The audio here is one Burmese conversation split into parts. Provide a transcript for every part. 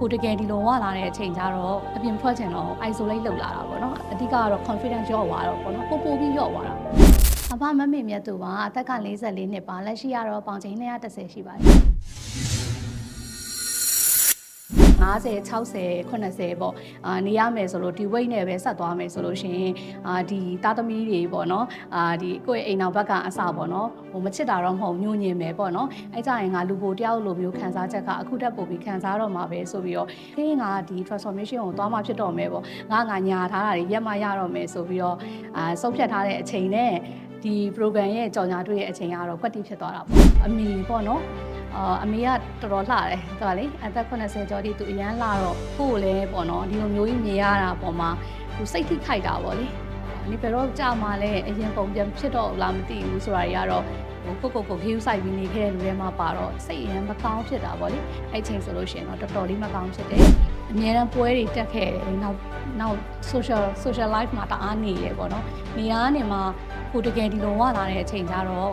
ကိုတကယ်ဒီလိုဝလာတဲ့အချိန်ကျတော့အပြင်ထွက်ချင်တော့ isolate လုပ်လာတာပေါ့နော်အဓိကတော့ confidence လျော့သွားတော့ပေါ့နော်ပို့ပြီးလျော့သွားတာအဖမမေမြတ်သူကအသက်က44နှစ်ပါလက်ရှိကတော့ပေါင်ချိန်210ရှိပါတယ်50 60 80ပေါ့နေရမယ်ဆိုလို့ဒီ weight နဲ့ပဲဆက်သွားမယ်ဆိုလို့ရှိရင်ဒီသားသမီးတွေပေါ့နော်ဒီကိုယ့်ရဲ့အိမ်နောက်ဘက်ကအစပေါ့နော်ဟိုမချစ်တာတော့မဟုတ်ညှို့ညင်မယ်ပေါ့နော်အဲ့ကြရင်ငါလူပိုတယောက်လိုမျိုးခံစားချက်ကအခုတက်ပို့ပြီးခံစားတော့မှာပဲဆိုပြီးတော့ခေငါဒီ transformation ကိုသွားမှဖြစ်တော့မယ်ပေါ့ငါညာထားတာတွေရက်မှရတော့မယ်ဆိုပြီးတော့ဆုံးဖြတ်ထားတဲ့အချိန်နဲ့ဒီ program ရဲ့ကြော်ညာတွေ့တဲ့အချိန်ကတော့ကွက်တိဖြစ်သွားတာပေါ့အမီပေါ့နော်အမေကတော်တော်လှတယ်သူကလေအသက်80ကျော်ဒီသူအရန်လှတော့ကိုယ်လည်းပေါ့နော်ဒီလိုမျိုးကြီးမြင်ရတာပေါ့မှာသူစိတ်ထိခိုက်တာပေါ့လေဒီဘယ်တော့ကြာမှလည်းအရင်ပုံပြန်ဖြစ်တော့လားမသိဘူးဆိုတာတွေကတော့ကိုခီးယူဆိုင်ပြီးနေခဲ့တဲ့လူတွေမှာပါတော့စိတ်အရင်မကောင်းဖြစ်တာပေါ့လေအဲ့ချိန်ဆိုလို့ရှိရင်တော့တော်တော်လေးမကောင်းဖြစ်တယ်အများရန်ပွဲတွေတက်ခဲ့တယ်နောက် social life မှာတအားနေရပေါ့နော်နေရာကနေမှကိုတကယ်ဒီလိုဝလာတဲ့အချိန်ကျတော့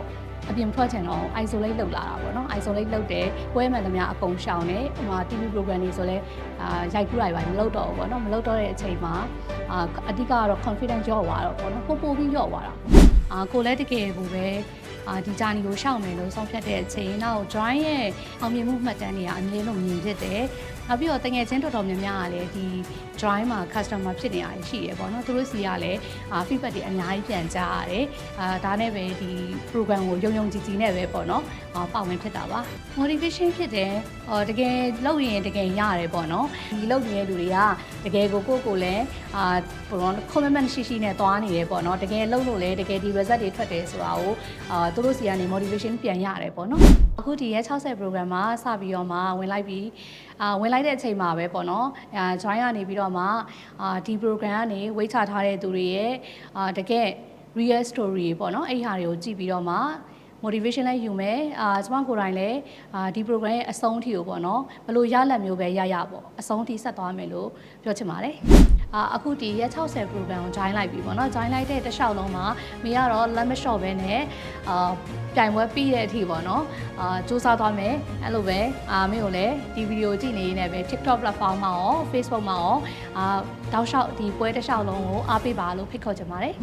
အပြင်ထွက်ချင်တော့ isolate လုပ်လာတာပေါ့နော် isolate လုပ်တယ်ပွဲမှန်သမျှအကုန်ရှောင်တယ်ဟိုမှာ TV program တွေဆိုလဲရိုက်ကူးလိုက်ပါမလုပ်တော့ဘူးပေါ့နော်မလုပ်တော့တဲ့အချိန်မှာအဓိကကတော့ confidence လျော့သွားတော့ပေါ့နော်ပို့ပြီးလျော့သွားတာကိုလည်းတကယ်ကိုပဲဒီဂျာနီကိုရှောင်မယ်လို့ဆုံးဖြတ်တဲ့အချိန်နောက် join ရဲ့အောင်မြင်မှုမှတ်တမ်းတွေကအမြင်လို့မြင်ဖြစ်တယ်နောက်ပြီးတော့တကယ်ချင်းတော်တော်များများကလည်းဒီ join မှာ customer ဖြစ်နေရရှိရပေါ့နော်သူတို့စီကလည်း feedback တွေအများကြီးပြန်ကြားရတယ်ဒါနဲ့ပဲဒီ program ကိုယုံကြည်နဲ့ပဲပေါ့နော်ပါဝင်ဖြစ်တာပါ motivation ဖြစ်တယ်တကယ်လုပ်ရင်တကယ်ရတယ်ပေါ့နော်ဒီလုပ်နေတဲ့လူတွေကတကယ်ကိုလည်းပေါ့နော် commitment ရှိနဲ့သွားနေတယ်ပေါ့နော်တကယ်လုပ်လို့လည်းတကယ်ဒီ result တွေထွက်တယ်ဆိုတာကိုသူတို့စီကနေ motivation ပြန်ရတယ်ပေါ့နော်အခုဒီရဲ့60 program မှာစပြီးတော့မှဝင်လိုက်ပြီးဝင်လိုက်တဲ့အချိန်မှာပဲပေါ့နော်join ကနေပြီးတော့မှဒီ program ကနေ weight ချထားတဲ့သူတွေရဲ့တကယ် real story ပေါ့နော်အဲ့ဟာတွေကိုကြည့်ပြီးတော့မှ motivation လည်းယူမယ်ကျွန်မကိုယ်တိုင်လည်းဒီ program ရဲ့အဆုံးအထိကိုပေါ့နော်ဘယ်လိုရလဒ်မျိုးပဲရပေါ့အဆုံးအထိဆက်သွားမယ်လို့ပြောချင်ပါတယ်အခုဒီရက်60 program ကို join လိုက်ပြီပေါ့နော် join လိုက်တဲ့တစ်လျှောက်လုံးမှာမေကတော့ limit short ပဲနဲ့ပြိုင်ပွဲပြီးတဲ့အထိပေါ့နော်စူးစမ်းသွားမယ်အဲ့လိုပဲမေကိုလည်းဒီဗီဒီယိုကြည့်နေနေပဲ TikTok platform မှာရော Facebook မှာရောတောက်လျှောက်ဒီပွဲတစ်လျှောက်လုံးကိုအားပေးပါလို့ဖိတ်ခေါ်ချင်ပါတယ်